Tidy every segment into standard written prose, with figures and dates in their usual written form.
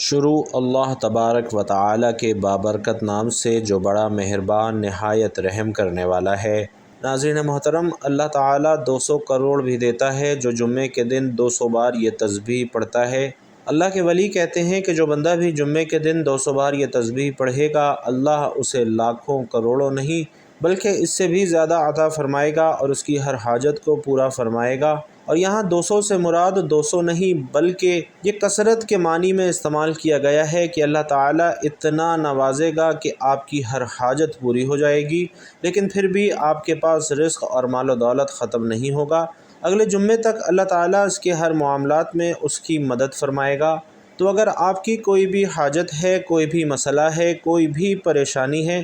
شروع اللہ تبارک و تعالی کے بابرکت نام سے جو بڑا مہربان نہایت رحم کرنے والا ہے۔ ناظرین محترم، اللہ تعالیٰ 200 کروڑ بھی دیتا ہے جو جمعے کے دن 200 بار یہ تسبیح پڑھتا ہے۔ اللہ کے ولی کہتے ہیں کہ جو بندہ بھی جمعے کے دن 200 بار یہ تسبیح پڑھے گا، اللہ اسے لاکھوں کروڑوں نہیں بلکہ اس سے بھی زیادہ عطا فرمائے گا اور اس کی ہر حاجت کو پورا فرمائے گا۔ اور یہاں 200 سے مراد 200 نہیں بلکہ یہ کثرت کے معنی میں استعمال کیا گیا ہے کہ اللہ تعالیٰ اتنا نوازے گا کہ آپ کی ہر حاجت پوری ہو جائے گی، لیکن پھر بھی آپ کے پاس رزق اور مال و دولت ختم نہیں ہوگا۔ اگلے جمعے تک اللہ تعالیٰ اس کے ہر معاملات میں اس کی مدد فرمائے گا۔ تو اگر آپ کی کوئی بھی حاجت ہے، کوئی بھی مسئلہ ہے، کوئی بھی پریشانی ہے،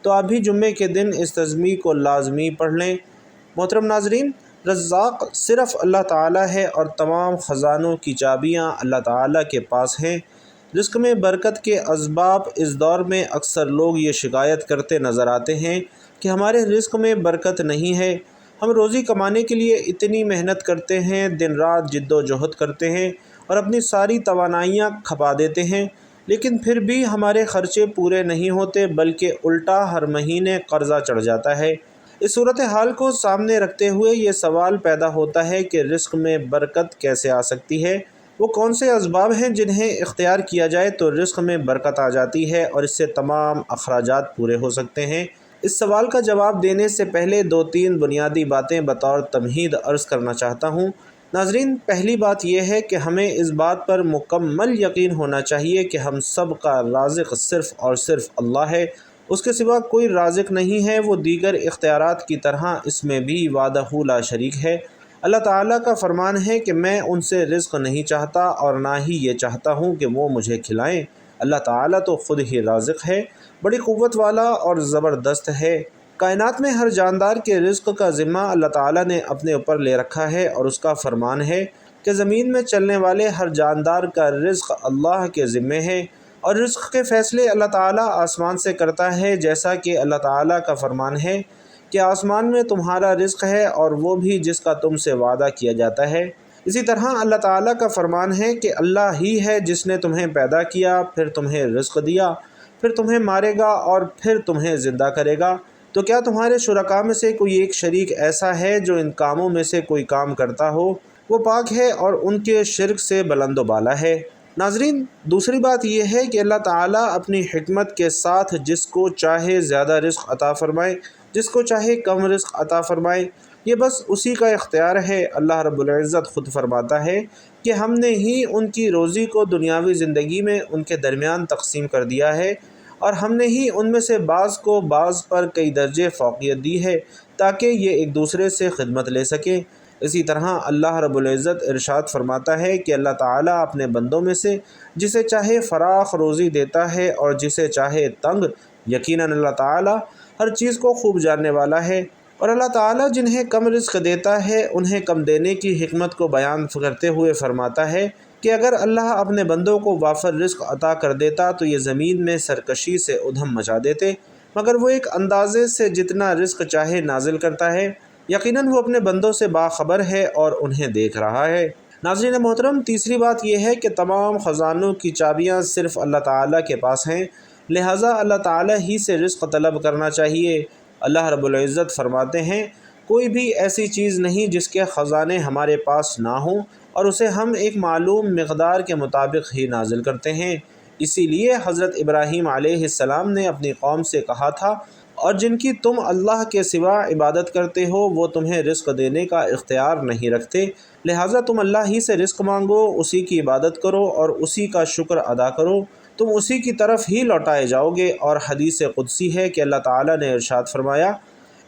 تو آپ بھی جمعے کے دن اس تسبیح کو لازمی پڑھ لیں۔ محترم ناظرین، رزاق صرف اللہ تعالیٰ ہے اور تمام خزانوں کی چابیاں اللہ تعالیٰ کے پاس ہیں۔ رزق میں برکت کے اسباب اس دور میں اکثر لوگ یہ شکایت کرتے نظر آتے ہیں کہ ہمارے رزق میں برکت نہیں ہے۔ ہم روزی کمانے کے لیے اتنی محنت کرتے ہیں، دن رات جد و جہد کرتے ہیں اور اپنی ساری توانائیاں کھپا دیتے ہیں، لیکن پھر بھی ہمارے خرچے پورے نہیں ہوتے بلکہ الٹا ہر مہینے قرضہ چڑھ جاتا ہے۔ اس صورتحال کو سامنے رکھتے ہوئے یہ سوال پیدا ہوتا ہے کہ رزق میں برکت کیسے آ سکتی ہے؟ وہ کون سے اسباب ہیں جنہیں اختیار کیا جائے تو رزق میں برکت آ جاتی ہے اور اس سے تمام اخراجات پورے ہو سکتے ہیں؟ اس سوال کا جواب دینے سے پہلے 2-3 بنیادی باتیں بطور تمہید عرض کرنا چاہتا ہوں۔ ناظرین، پہلی بات یہ ہے کہ ہمیں اس بات پر مکمل یقین ہونا چاہیے کہ ہم سب کا رازق صرف اور صرف اللہ ہے، اس کے سوا کوئی رازق نہیں ہے۔ وہ دیگر اختیارات کی طرح اس میں بھی وحدہ لا شریک ہے۔ اللہ تعالیٰ کا فرمان ہے کہ میں ان سے رزق نہیں چاہتا اور نہ ہی یہ چاہتا ہوں کہ وہ مجھے کھلائیں۔ اللہ تعالیٰ تو خود ہی رازق ہے، بڑی قوت والا اور زبردست ہے۔ کائنات میں ہر جاندار کے رزق کا ذمہ اللہ تعالیٰ نے اپنے اوپر لے رکھا ہے اور اس کا فرمان ہے کہ زمین میں چلنے والے ہر جاندار کا رزق اللہ کے ذمے ہے، اور رزق کے فیصلے اللہ تعالیٰ آسمان سے کرتا ہے، جیسا کہ اللہ تعالیٰ کا فرمان ہے کہ آسمان میں تمہارا رزق ہے اور وہ بھی جس کا تم سے وعدہ کیا جاتا ہے۔ اسی طرح اللہ تعالیٰ کا فرمان ہے کہ اللہ ہی ہے جس نے تمہیں پیدا کیا، پھر تمہیں رزق دیا، پھر تمہیں مارے گا اور پھر تمہیں زندہ کرے گا۔ تو کیا تمہارے شرکاء میں سے کوئی ایک شریک ایسا ہے جو ان کاموں میں سے کوئی کام کرتا ہو؟ وہ پاک ہے اور ان کے شرک سے بلند و بالا ہے۔ ناظرین، دوسری بات یہ ہے کہ اللہ تعالیٰ اپنی حکمت کے ساتھ جس کو چاہے زیادہ رزق عطا فرمائے، جس کو چاہے کم رزق عطا فرمائے، یہ بس اسی کا اختیار ہے۔ اللہ رب العزت خود فرماتا ہے کہ ہم نے ہی ان کی روزی کو دنیاوی زندگی میں ان کے درمیان تقسیم کر دیا ہے، اور ہم نے ہی ان میں سے بعض کو بعض پر کئی درجے فوقیت دی ہے تاکہ یہ ایک دوسرے سے خدمت لے سکیں۔ اسی طرح اللہ رب العزت ارشاد فرماتا ہے کہ اللہ تعالیٰ اپنے بندوں میں سے جسے چاہے فراخ روزی دیتا ہے اور جسے چاہے تنگ۔ یقیناً اللہ تعالیٰ ہر چیز کو خوب جاننے والا ہے۔ اور اللہ تعالیٰ جنہیں کم رزق دیتا ہے انہیں کم دینے کی حکمت کو بیان کرتے ہوئے فرماتا ہے کہ اگر اللہ اپنے بندوں کو وافر رزق عطا کر دیتا تو یہ زمین میں سرکشی سے ادھم مچا دیتے، مگر وہ ایک اندازے سے جتنا رزق چاہے نازل کرتا ہے۔ یقیناً وہ اپنے بندوں سے باخبر ہے اور انہیں دیکھ رہا ہے۔ ناظرین محترم، تیسری بات یہ ہے کہ تمام خزانوں کی چابیاں صرف اللہ تعالیٰ کے پاس ہیں، لہٰذا اللہ تعالیٰ ہی سے رزق طلب کرنا چاہیے۔ اللہ رب العزت فرماتے ہیں، کوئی بھی ایسی چیز نہیں جس کے خزانے ہمارے پاس نہ ہوں، اور اسے ہم ایک معلوم مقدار کے مطابق ہی نازل کرتے ہیں۔ اسی لیے حضرت ابراہیم علیہ السلام نے اپنی قوم سے کہا تھا، اور جن کی تم اللہ کے سوا عبادت کرتے ہو وہ تمہیں رزق دینے کا اختیار نہیں رکھتے، لہٰذا تم اللہ ہی سے رزق مانگو، اسی کی عبادت کرو اور اسی کا شکر ادا کرو، تم اسی کی طرف ہی لوٹائے جاؤ گے۔ اور حدیث قدسی ہے کہ اللہ تعالیٰ نے ارشاد فرمایا،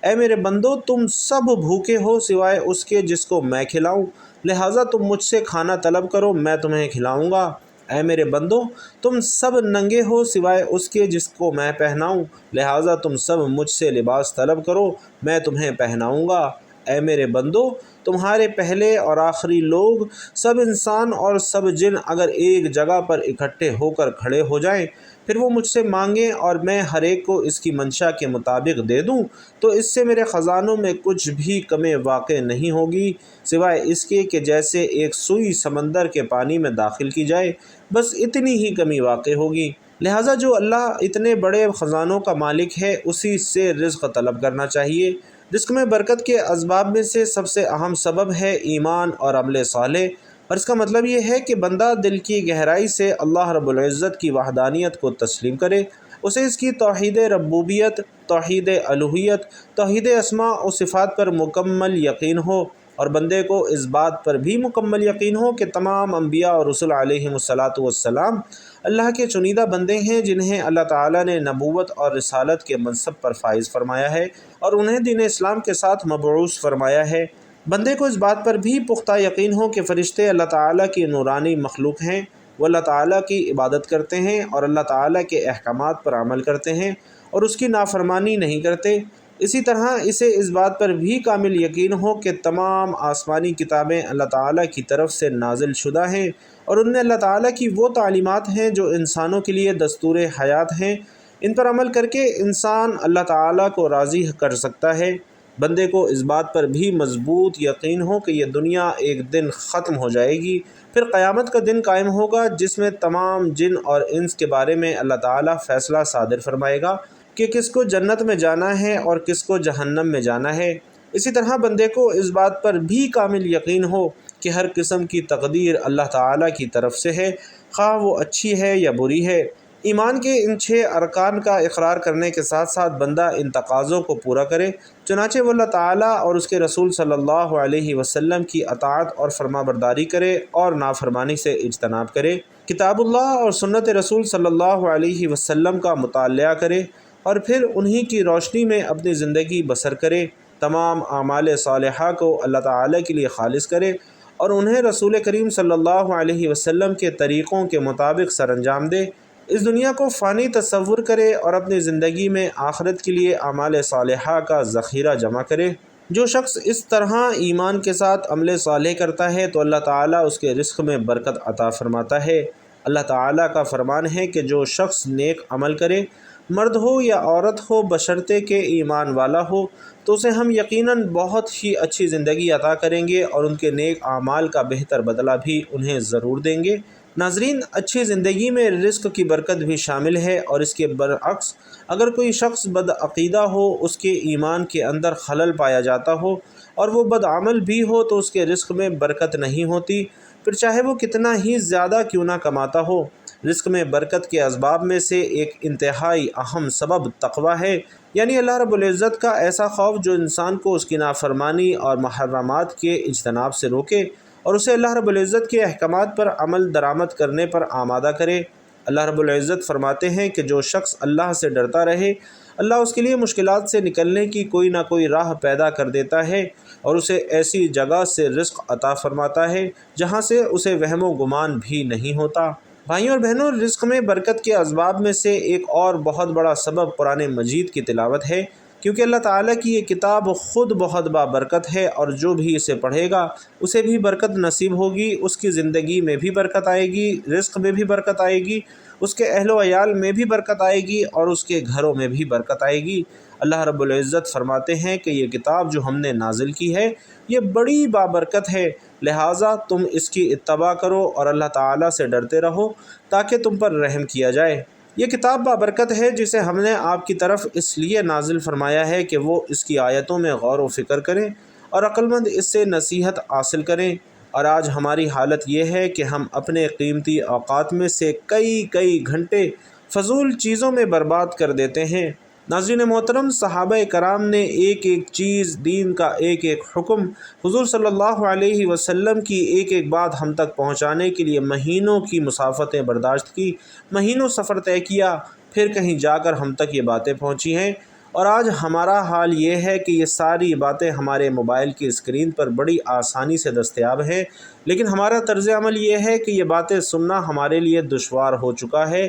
اے میرے بندو، تم سب بھوکے ہو سوائے اس کے جس کو میں کھلاؤں، لہٰذا تم مجھ سے کھانا طلب کرو، میں تمہیں کھلاؤں گا۔ اے میرے بندو، تم سب ننگے ہو سوائے اس کے جس کو میں پہناؤں، لہٰذا تم سب مجھ سے لباس طلب کرو، میں تمہیں پہناؤں گا۔ اے میرے بندو، تمہارے پہلے اور آخری لوگ، سب انسان اور سب جن اگر ایک جگہ پر اکٹھے ہو کر کھڑے ہو جائیں، پھر وہ مجھ سے مانگیں اور میں ہر ایک کو اس کی منشا کے مطابق دے دوں، تو اس سے میرے خزانوں میں کچھ بھی کمی واقع نہیں ہوگی، سوائے اس کے کہ جیسے ایک سوئی سمندر کے پانی میں داخل کی جائے، بس اتنی ہی کمی واقع ہوگی۔ لہٰذا جو اللہ اتنے بڑے خزانوں کا مالک ہے اسی سے رزق طلب کرنا چاہیے۔ رزق میں برکت کے اسباب میں سے سب سے اہم سبب ہے ایمان اور عمل صالح، اور اس کا مطلب یہ ہے کہ بندہ دل کی گہرائی سے اللہ رب العزت کی وحدانیت کو تسلیم کرے، اسے اس کی توحید ربوبیت، توحید الوہیت، توحید اسماء و صفات پر مکمل یقین ہو، اور بندے کو اس بات پر بھی مکمل یقین ہو کہ تمام انبیاء اور رسل علیہم الصلاۃ والسلام اللہ کے چنیدہ بندے ہیں جنہیں اللہ تعالیٰ نے نبوت اور رسالت کے منصب پر فائز فرمایا ہے اور انہیں دین اسلام کے ساتھ مبعوث فرمایا ہے۔ بندے کو اس بات پر بھی پختہ یقین ہو کہ فرشتے اللہ تعالیٰ کی نورانی مخلوق ہیں، وہ اللہ تعالیٰ کی عبادت کرتے ہیں اور اللہ تعالیٰ کے احکامات پر عمل کرتے ہیں اور اس کی نافرمانی نہیں کرتے۔ اسی طرح اسے اس بات پر بھی کامل یقین ہو کہ تمام آسمانی کتابیں اللہ تعالیٰ کی طرف سے نازل شدہ ہیں اور ان میں اللہ تعالیٰ کی وہ تعلیمات ہیں جو انسانوں کے لیے دستور حیات ہیں۔ ان پر عمل کر کے انسان اللہ تعالیٰ کو راضی کر سکتا ہے۔ بندے کو اس بات پر بھی مضبوط یقین ہو کہ یہ دنیا ایک دن ختم ہو جائے گی، پھر قیامت کا دن قائم ہوگا جس میں تمام جن اور انس کے بارے میں اللہ تعالیٰ فیصلہ صادر فرمائے گا کہ کس کو جنت میں جانا ہے اور کس کو جہنم میں جانا ہے۔ اسی طرح بندے کو اس بات پر بھی کامل یقین ہو کہ ہر قسم کی تقدیر اللہ تعالیٰ کی طرف سے ہے، خواہ وہ اچھی ہے یا بری ہے۔ ایمان کے ان 6 ارکان کا اقرار کرنے کے ساتھ ساتھ بندہ ان تقاضوں کو پورا کرے، چنانچہ وہ اللہ تعالیٰ اور اس کے رسول صلی اللہ علیہ وسلم کی اطاعت اور فرما برداری کرے اور نافرمانی سے اجتناب کرے، کتاب اللہ اور سنت رسول صلی اللہ علیہ وسلم کا مطالعہ کرے اور پھر انہی کی روشنی میں اپنی زندگی بسر کرے، تمام اعمال صالحہ کو اللہ تعالیٰ کے لیے خالص کرے اور انہیں رسول کریم صلی اللہ علیہ وسلم کے طریقوں کے مطابق سر انجام دے، اس دنیا کو فانی تصور کرے اور اپنی زندگی میں آخرت کے لیے اعمال صالحہ کا ذخیرہ جمع کرے۔ جو شخص اس طرح ایمان کے ساتھ عمل صالح کرتا ہے تو اللہ تعالیٰ اس کے رزق میں برکت عطا فرماتا ہے۔ اللہ تعالیٰ کا فرمان ہے کہ جو شخص نیک عمل کرے، مرد ہو یا عورت ہو، بشرطے کہ ایمان والا ہو، تو اسے ہم یقیناً بہت ہی اچھی زندگی عطا کریں گے اور ان کے نیک اعمال کا بہتر بدلہ بھی انہیں ضرور دیں گے۔ ناظرین، اچھی زندگی میں رزق کی برکت بھی شامل ہے، اور اس کے برعکس اگر کوئی شخص بدعقیدہ ہو، اس کے ایمان کے اندر خلل پایا جاتا ہو اور وہ بدعمل بھی ہو تو اس کے رزق میں برکت نہیں ہوتی، پھر چاہے وہ کتنا ہی زیادہ کیوں نہ کماتا ہو۔ رزق میں برکت کے اسباب میں سے ایک انتہائی اہم سبب تقوی ہے، یعنی اللہ رب العزت کا ایسا خوف جو انسان کو اس کی نافرمانی اور محرمات کے اجتناب سے روکے اور اسے اللہ رب العزت کے احکامات پر عمل درآمد کرنے پر آمادہ کرے۔ اللہ رب العزت فرماتے ہیں کہ جو شخص اللہ سے ڈرتا رہے، اللہ اس کے لیے مشکلات سے نکلنے کی کوئی نہ کوئی راہ پیدا کر دیتا ہے اور اسے ایسی جگہ سے رزق عطا فرماتا ہے جہاں سے اسے وہم و گمان بھی نہیں ہوتا۔ بھائیوں اور بہنوں، رزق میں برکت کے اسباب میں سے ایک اور بہت بڑا سبب قرآن مجید کی تلاوت ہے، کیونکہ اللہ تعالیٰ کی یہ کتاب خود بہت بابرکت ہے اور جو بھی اسے پڑھے گا اسے بھی برکت نصیب ہوگی، اس کی زندگی میں بھی برکت آئے گی، رزق میں بھی برکت آئے گی، اس کے اہل و عیال میں بھی برکت آئے گی اور اس کے گھروں میں بھی برکت آئے گی۔ اللہ رب العزت فرماتے ہیں کہ یہ کتاب جو ہم نے نازل کی ہے یہ بڑی بابرکت ہے، لہٰذا تم اس کی اتباع کرو اور اللہ تعالیٰ سے ڈرتے رہو تاکہ تم پر رحم کیا جائے۔ یہ کتاب بابرکت ہے جسے ہم نے آپ کی طرف اس لیے نازل فرمایا ہے کہ وہ اس کی آیتوں میں غور و فکر کریں اور عقل مند اس سے نصیحت حاصل کریں، اور آج ہماری حالت یہ ہے کہ ہم اپنے قیمتی اوقات میں سے کئی گھنٹے فضول چیزوں میں برباد کر دیتے ہیں۔ ناظرین محترم، صحابہ کرام نے ایک چیز، دین کا ایک حکم، حضور صلی اللہ علیہ وسلم کی ایک بات ہم تک پہنچانے کے لیے مہینوں کی مسافتیں برداشت کی، مہینوں سفر طے کیا، پھر کہیں جا کر ہم تک یہ باتیں پہنچی ہیں، اور آج ہمارا حال یہ ہے کہ یہ ساری باتیں ہمارے موبائل کی اسکرین پر بڑی آسانی سے دستیاب ہیں، لیکن ہمارا طرز عمل یہ ہے کہ یہ باتیں سننا ہمارے لیے دشوار ہو چکا ہے۔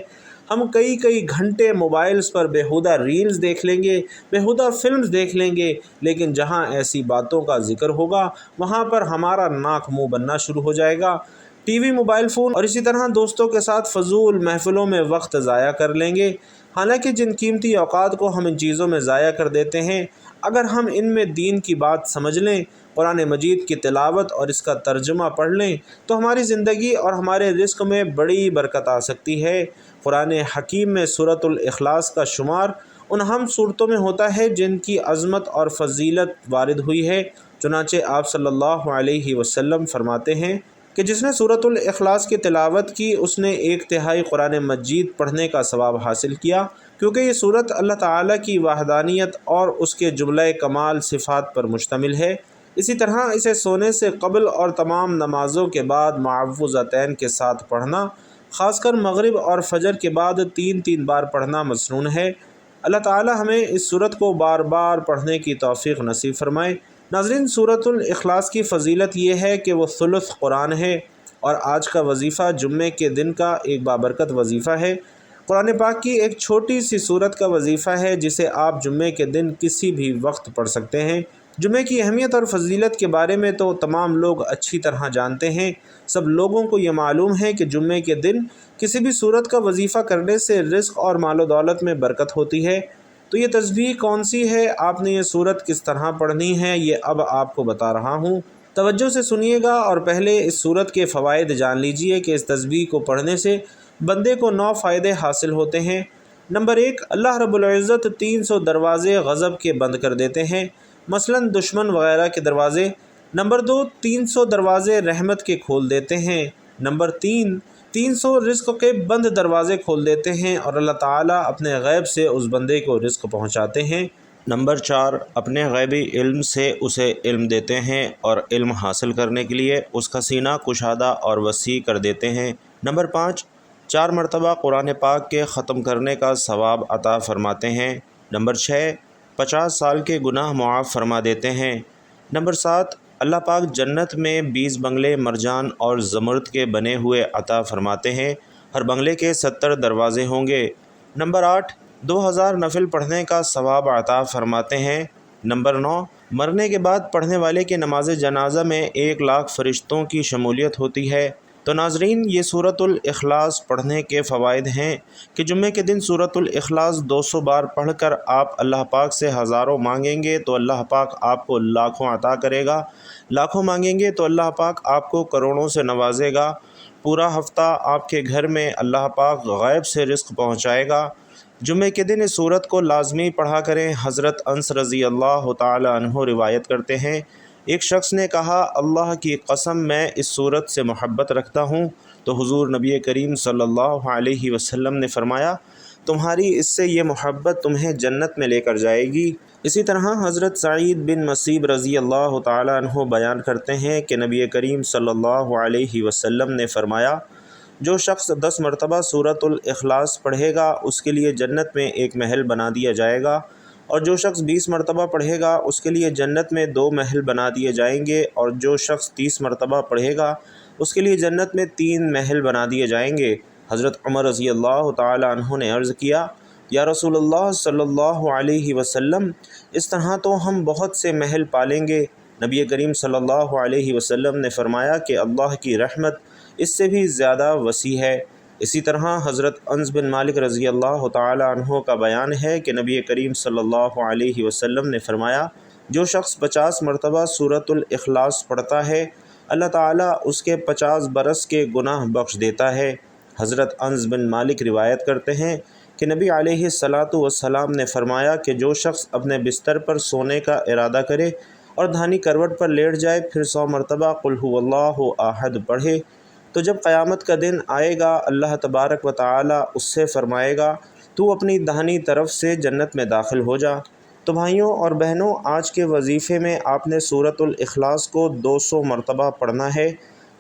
ہم کئی گھنٹے موبائلز پر بیہودہ ریلز دیکھ لیں گے، بیہودہ فلمز دیکھ لیں گے، لیکن جہاں ایسی باتوں کا ذکر ہوگا وہاں پر ہمارا ناک منہ بننا شروع ہو جائے گا۔ ٹی وی، موبائل فون اور اسی طرح دوستوں کے ساتھ فضول محفلوں میں وقت ضائع کر لیں گے، حالانکہ جن قیمتی اوقات کو ہم ان چیزوں میں ضائع کر دیتے ہیں، اگر ہم ان میں دین کی بات سمجھ لیں، قرآن مجید کی تلاوت اور اس کا ترجمہ پڑھ لیں تو ہماری زندگی اور ہمارے رزق میں بڑی برکت آ سکتی ہے۔ قرآن حکیم میں سورۃ الاخلاص کا شمار ان اہم صورتوں میں ہوتا ہے جن کی عظمت اور فضیلت وارد ہوئی ہے۔ چنانچہ آپ صلی اللہ علیہ وسلم فرماتے ہیں کہ جس نے سورۃ الاخلاص کی تلاوت کی اس نے 1/3 قرآن مجید پڑھنے کا ثواب حاصل کیا، کیونکہ یہ سورت اللہ تعالیٰ کی وحدانیت اور اس کے جملہ کمال صفات پر مشتمل ہے۔ اسی طرح اسے سونے سے قبل اور تمام نمازوں کے بعد معوذتین کے ساتھ پڑھنا، خاص کر مغرب اور فجر کے بعد 3 بار پڑھنا مسنون ہے۔ اللہ تعالیٰ ہمیں اس سورت کو بار بار پڑھنے کی توفیق نصیب فرمائے۔ ناظرین، سورۃ الاخلاص کی فضیلت یہ ہے کہ وہ ثلث قرآن ہے اور آج کا وظیفہ جمعے کے دن کا ایک بابرکت وظیفہ ہے۔ قرآن پاک کی ایک چھوٹی سی سورت کا وظیفہ ہے جسے آپ جمعے کے دن کسی بھی وقت پڑھ سکتے ہیں۔ جمعے کی اہمیت اور فضیلت کے بارے میں تو تمام لوگ اچھی طرح جانتے ہیں۔ سب لوگوں کو یہ معلوم ہے کہ جمعے کے دن کسی بھی سورت کا وظیفہ کرنے سے رزق اور مال و دولت میں برکت ہوتی ہے۔ تو یہ تسبیح کون سی ہے، آپ نے یہ سورت کس طرح پڑھنی ہے، یہ اب آپ کو بتا رہا ہوں۔ توجہ سے سنیے گا اور پہلے اس سورت کے فوائد جان لیجئے کہ اس تسبیح کو پڑھنے سے بندے کو 9 فائدے حاصل ہوتے ہیں۔ نمبر 1، اللہ رب العزت 300 دروازے غضب کے بند کر دیتے ہیں، مثلا دشمن وغیرہ کے دروازے۔ نمبر 2، 300 دروازے رحمت کے کھول دیتے ہیں۔ نمبر 3، 300 رزق کے بند دروازے کھول دیتے ہیں اور اللہ تعالیٰ اپنے غیب سے اس بندے کو رزق پہنچاتے ہیں۔ نمبر 4، اپنے غیبی علم سے اسے علم دیتے ہیں اور علم حاصل کرنے کے لیے اس کا سینہ کشادہ اور وسیع کر دیتے ہیں۔ نمبر 5، 4 مرتبہ قرآن پاک کے ختم کرنے کا ثواب عطا فرماتے ہیں۔ نمبر 6، 50 سال کے گناہ معاف فرما دیتے ہیں۔ نمبر 7، اللہ پاک جنت میں 20 بنگلے مرجان اور زمرد کے بنے ہوئے عطا فرماتے ہیں، ہر بنگلے کے 70 دروازے ہوں گے۔ نمبر 8، 2000 نفل پڑھنے کا ثواب عطا فرماتے ہیں۔ نمبر 9، مرنے کے بعد پڑھنے والے کے نماز جنازہ میں 1,00,000 فرشتوں کی شمولیت ہوتی ہے۔ تو ناظرین، یہ سورۃ الاخلاص پڑھنے کے فوائد ہیں کہ جمعے کے دن سورۃ الاخلاص 200 بار پڑھ کر آپ اللہ پاک سے ہزاروں مانگیں گے تو اللہ پاک آپ کو لاکھوں عطا کرے گا، لاکھوں مانگیں گے تو اللہ پاک آپ کو کروڑوں سے نوازے گا۔ پورا ہفتہ آپ کے گھر میں اللہ پاک غیب سے رزق پہنچائے گا۔ جمعے کے دن اس سورت کو لازمی پڑھا کریں۔ حضرت انس رضی اللہ تعالی عنہ روایت کرتے ہیں، ایک شخص نے کہا، اللہ کی قسم میں اس سورت سے محبت رکھتا ہوں، تو حضور نبی کریم صلی اللہ علیہ وسلم نے فرمایا، تمہاری اس سے یہ محبت تمہیں جنت میں لے کر جائے گی۔ اسی طرح حضرت سعید بن مسیب رضی اللہ تعالی عنہ بیان کرتے ہیں کہ نبی کریم صلی اللہ علیہ وسلم نے فرمایا، جو شخص 10 مرتبہ سورۃ الاخلاص پڑھے گا اس کے لیے جنت میں ایک محل بنا دیا جائے گا، اور جو شخص 20 مرتبہ پڑھے گا اس کے لیے جنت میں 2 محل بنا دیے جائیں گے، اور جو شخص 30 مرتبہ پڑھے گا اس کے لیے جنت میں 3 محل بنا دیے جائیں گے۔ حضرت عمر رضی اللہ تعالی عنہ نے عرض کیا، یا رسول اللہ صلی اللہ علیہ وسلم، اس طرح تو ہم بہت سے محل پالیں گے۔ نبی کریم صلی اللہ علیہ وسلم نے فرمایا کہ اللہ کی رحمت اس سے بھی زیادہ وسیع ہے۔ اسی طرح حضرت انس بن مالک رضی اللہ تعالی عنہ کا بیان ہے کہ نبی کریم صلی اللہ علیہ وسلم نے فرمایا، جو شخص 50 مرتبہ سورۃ الاخلاص پڑھتا ہے اللہ تعالیٰ اس کے 50 برس کے گناہ بخش دیتا ہے۔ حضرت انس بن مالک روایت کرتے ہیں کہ نبی علیہ السلام نے فرمایا کہ جو شخص اپنے بستر پر سونے کا ارادہ کرے اور دھانی کروٹ پر لیٹ جائے، پھر 100 مرتبہ قل هو اللہ احد پڑھے، تو جب قیامت کا دن آئے گا اللہ تبارک و تعالی اس سے فرمائے گا، تو اپنی داہنی طرف سے جنت میں داخل ہو جا۔ تو بھائیوں اور بہنوں، آج کے وظیفے میں آپ نے سورۃ الاخلاص کو 200 مرتبہ پڑھنا ہے،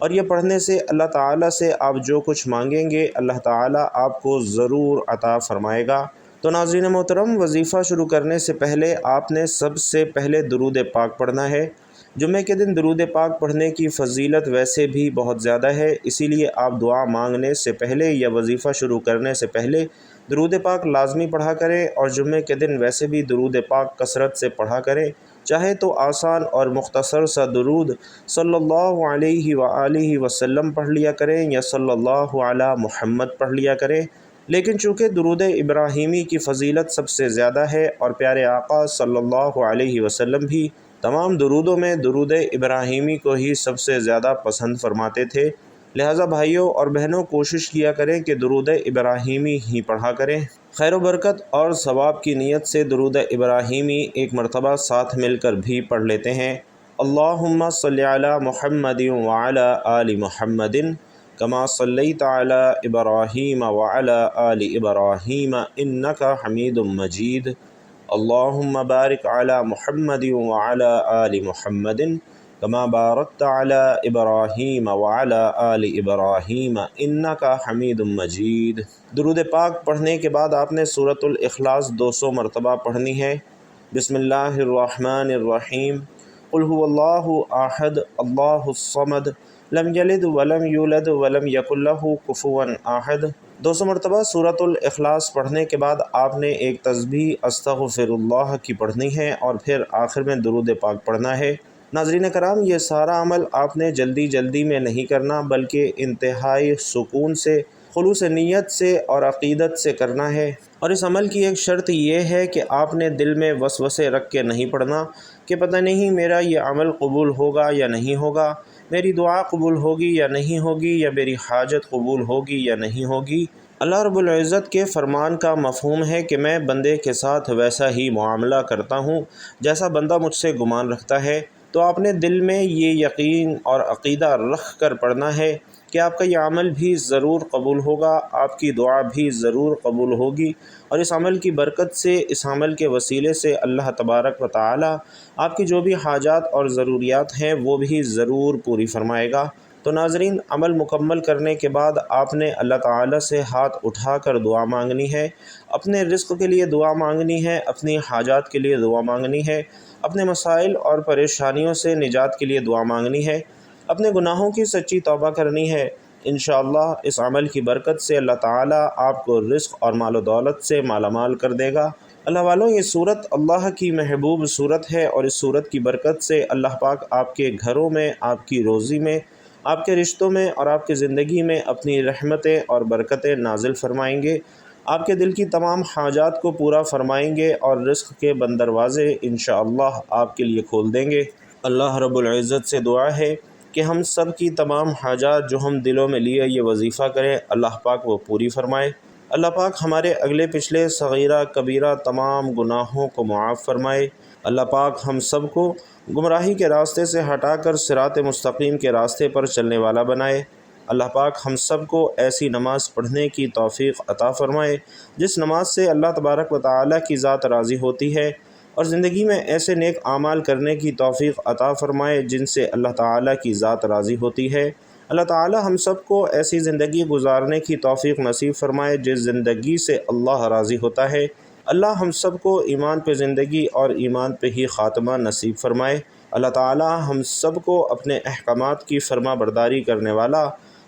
اور یہ پڑھنے سے اللہ تعالیٰ سے آپ جو کچھ مانگیں گے اللہ تعالیٰ آپ کو ضرور عطا فرمائے گا۔ تو ناظرین محترم، وظیفہ شروع کرنے سے پہلے آپ نے سب سے پہلے درود پاک پڑھنا ہے۔ جمعے کے دن درود پاک پڑھنے کی فضیلت ویسے بھی بہت زیادہ ہے، اسی لیے آپ دعا مانگنے سے پہلے یا وظیفہ شروع کرنے سے پہلے درود پاک لازمی پڑھا کریں، اور جمعے کے دن ویسے بھی درود پاک کثرت سے پڑھا کریں۔ چاہے تو آسان اور مختصر سا درود صلی اللہ علیہ وآلہ وسلم پڑھ لیا کریں یا صلی اللہ علی محمد پڑھ لیا کریں، لیکن چونکہ درود ابراہیمی کی فضیلت سب سے زیادہ ہے اور پیارے آقا صلی اللہ علیہ وسلم بھی تمام درودوں میں درود ابراہیمی کو ہی سب سے زیادہ پسند فرماتے تھے، لہٰذا بھائیوں اور بہنوں کوشش کیا کریں کہ درود ابراہیمی ہی پڑھا کریں۔ خیر و برکت اور ثواب کی نیت سے درود ابراہیمی ایک مرتبہ ساتھ مل کر بھی پڑھ لیتے ہیں۔ اللہم صلی علی محمد وعلی آل محمد کما صلیت علی ابراہیم وعلی آل ابراہیم انک حمید مجید۔ اللہم بارک علی محمد وعلی آل محمد کما بارکت علی ابراہیم وعلی آل ابراہیم انک حمید مجید۔ درود پاک پڑھنے کے بعد آپ نے سورۃ الاخلاص 200 مرتبہ پڑھنی ہے۔ بسم اللہ الرحمن الرحیم، قل هو اللہ احد اللہ الصمد لم یلد ولم یولد ولم یکن لہ کفوا احد۔ 200 مرتبہ سورۃ الاخلاص پڑھنے کے بعد آپ نے ایک تسبیح استغفر اللہ کی پڑھنی ہے اور پھر آخر میں درود پاک پڑھنا ہے۔ ناظرین کرام، یہ سارا عمل آپ نے جلدی میں نہیں کرنا بلکہ انتہائی سکون سے، خلوص نیت سے اور عقیدت سے کرنا ہے۔ اور اس عمل کی ایک شرط یہ ہے کہ آپ نے دل میں وسوسے رکھ کے نہیں پڑھنا کہ پتہ نہیں میرا یہ عمل قبول ہوگا یا نہیں ہوگا، میری دعا قبول ہوگی یا نہیں ہوگی، یا میری حاجت قبول ہوگی یا نہیں ہوگی۔ اللہ رب العزت کے فرمان کا مفہوم ہے کہ میں بندے کے ساتھ ویسا ہی معاملہ کرتا ہوں جیسا بندہ مجھ سے گمان رکھتا ہے۔ تو آپ نے دل میں یہ یقین اور عقیدہ رکھ کر پڑھنا ہے کہ آپ کا یہ عمل بھی ضرور قبول ہوگا، آپ کی دعا بھی ضرور قبول ہوگی، اور اس عمل کی برکت سے، اس عمل کے وسیلے سے اللہ تبارک و تعالی آپ کی جو بھی حاجات اور ضروریات ہیں وہ بھی ضرور پوری فرمائے گا۔ تو ناظرین، عمل مکمل کرنے کے بعد آپ نے اللہ تعالی سے ہاتھ اٹھا کر دعا مانگنی ہے، اپنے رزق کے لیے دعا مانگنی ہے، اپنی حاجات کے لیے دعا مانگنی ہے، اپنے مسائل اور پریشانیوں سے نجات کے لیے دعا مانگنی ہے، اپنے گناہوں کی سچی توبہ کرنی ہے۔ انشاءاللہ اس عمل کی برکت سے اللہ تعالیٰ آپ کو رزق اور مال و دولت سے مالا مال کر دے گا۔ اللہ والوں، یہ صورت اللہ کی محبوب صورت ہے، اور اس صورت کی برکت سے اللہ پاک آپ کے گھروں میں، آپ کی روزی میں، آپ کے رشتوں میں اور آپ کی زندگی میں اپنی رحمتیں اور برکتیں نازل فرمائیں گے، آپ کے دل کی تمام حاجات کو پورا فرمائیں گے اور رزق کے بند دروازے انشاءاللہ آپ کے لیے کھول دیں گے۔ اللہ رب العزت سے دعا ہے کہ ہم سب کی تمام حاجات جو ہم دلوں میں لیے یہ وظیفہ کریں، اللہ پاک وہ پوری فرمائے۔ اللہ پاک ہمارے اگلے پچھلے صغیرہ کبیرہ تمام گناہوں کو معاف فرمائے۔ اللہ پاک ہم سب کو گمراہی کے راستے سے ہٹا کر صراط مستقیم کے راستے پر چلنے والا بنائے۔ اللہ پاک ہم سب کو ایسی نماز پڑھنے کی توفیق عطا فرمائے جس نماز سے اللہ تبارک و تعالیٰ کی ذات راضی ہوتی ہے، اور زندگی میں ایسے نیک اعمال کرنے کی توفیق عطا فرمائے جن سے اللہ تعالیٰ کی ذات راضی ہوتی ہے۔ اللہ تعالیٰ ہم سب کو ایسی زندگی گزارنے کی توفیق نصیب فرمائے جس زندگی سے اللہ راضی ہوتا ہے۔ اللہ ہم سب کو ایمان پہ زندگی اور ایمان پہ ہی خاتمہ نصیب فرمائے۔ اللہ تعالیٰ ہم سب کو اپنے احکامات کی فرما برداری کرنے والا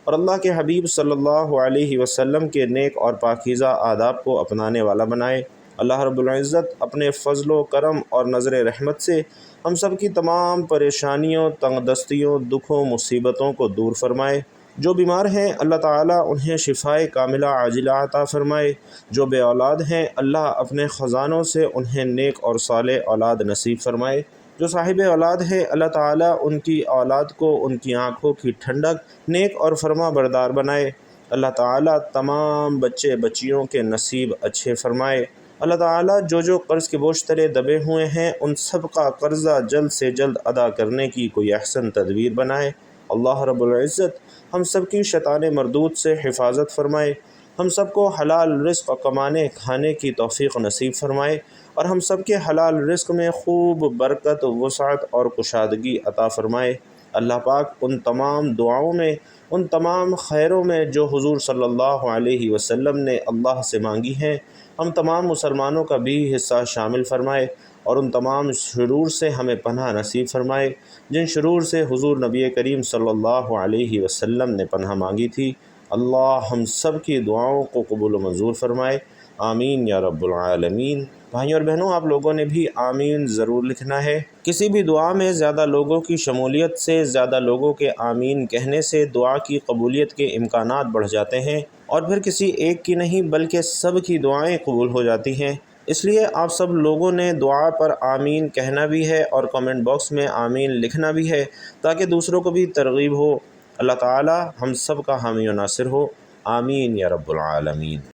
اور اللہ کے حبیب صلی اللہ علیہ وسلم کے نیک اور پاکیزہ آداب کو اپنانے والا بنائے۔ اللہ رب العزت اپنے فضل و کرم اور نظر رحمت سے ہم سب کی تمام پریشانیوں، تنگ دستیوں، دکھوں، مصیبتوں کو دور فرمائے۔ جو بیمار ہیں اللہ تعالیٰ انہیں شفائے کاملہ عاجلہ عطا فرمائے۔ جو بے اولاد ہیں اللہ اپنے خزانوں سے انہیں نیک اور صالح اولاد نصیب فرمائے۔ جو صاحب اولاد ہے اللہ تعالیٰ ان کی اولاد کو ان کی آنکھوں کی ٹھنڈک، نیک اور فرما بردار بنائے۔ اللہ تعالیٰ تمام بچے بچیوں کے نصیب اچھے فرمائے۔ اللہ تعالیٰ جو قرض کے بوجھ تلے دبے ہوئے ہیں ان سب کا قرضہ جلد سے جلد ادا کرنے کی کوئی احسن تدبیر بنائے۔ اللہ رب العزت ہم سب کی شیطان مردود سے حفاظت فرمائے، ہم سب کو حلال رزق کمانے کھانے کی توفیق نصیب فرمائے، اور ہم سب کے حلال رزق میں خوب برکت، وسعت اور کشادگی عطا فرمائے۔ اللہ پاک ان تمام دعاؤں میں، ان تمام خیروں میں جو حضور صلی اللہ علیہ وسلم نے اللہ سے مانگی ہیں، ہم تمام مسلمانوں کا بھی حصہ شامل فرمائے، اور ان تمام شرور سے ہمیں پناہ نصیب فرمائے جن شرور سے حضور نبی کریم صلی اللہ علیہ وسلم نے پناہ مانگی تھی۔ اللہ ہم سب کی دعاؤں کو قبول و منظور فرمائے، آمین یا رب العالمین۔ بھائیوں اور بہنوں، آپ لوگوں نے بھی آمین ضرور لکھنا ہے۔ کسی بھی دعا میں زیادہ لوگوں کی شمولیت سے، زیادہ لوگوں کے آمین کہنے سے دعا کی قبولیت کے امکانات بڑھ جاتے ہیں، اور پھر کسی ایک کی نہیں بلکہ سب کی دعائیں قبول ہو جاتی ہیں۔ اس لیے آپ سب لوگوں نے دعا پر آمین کہنا بھی ہے اور کامنٹ باکس میں آمین لکھنا بھی ہے، تاکہ دوسروں کو بھی ترغیب ہو۔ اللہ تعالی ہم سب کا حامی و ناصر ہو، آمین یا رب العالمین۔